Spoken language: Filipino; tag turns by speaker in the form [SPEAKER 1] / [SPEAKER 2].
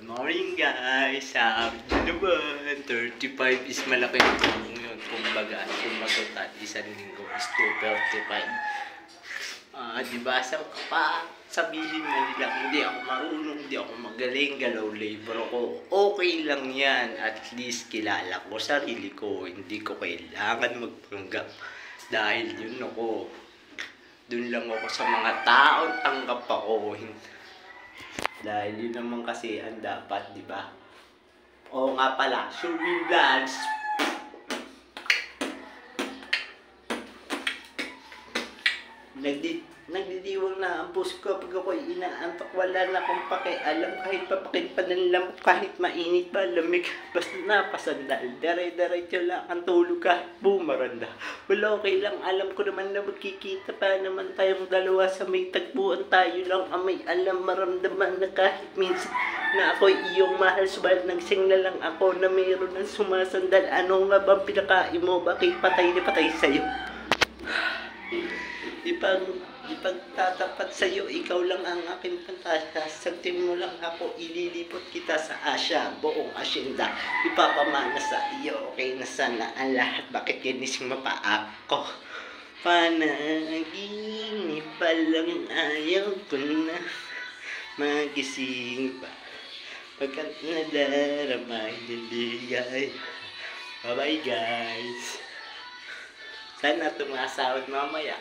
[SPEAKER 1] Morning guys! Sabi nyo naman, 35 is malaki na yun. Kumbaga tayo isang linggo is 235. Diba? Sabihin na nila, hindi ako marunong, hindi ako magaling, galaw labor ko. Okay lang yan. At least kilala ko sarili ko. Hindi ko kailangan magpanggap. Dahil yun ako. Doon lang ako sa mga taong tanggap ako. Dahil yun naman kasi ang dapat, di ba? Oo nga pala, Shubi Vlogs. Nagdidiwang na ang puso ko pag ako'y inaantok. Wala na akong pakialam kahit papakit pa ng lamok, kahit mainit pa, lamig. Basta napasandal, dere-derecho lang ang tulog kahit bumaranda. Wala, okay lang, alam ko naman na magkikita pa naman tayong dalawa sa may tagpuan. Tayo lang ang may alam, maramdaman na kahit minsan na ako'y iyong mahal. Subalit nagsing na lang ako na mayroon ng sumasandal. Ano nga bang pinakain mo? Bakit patay na patay sa'yo? Ipagtatapat sa'yo, ikaw lang ang aking pantasya. Sagtin mo lang ako, ililipot kita sa Asya, buong asyenda. Ipapamana sa iyo, okay na sana ang lahat. Bakit ginising mo pa ako? Panaginip pa lang, ayaw ko na magising pa. Pagkat nadarama, niligay. Bye-bye guys. Sana tumasahod mamaya.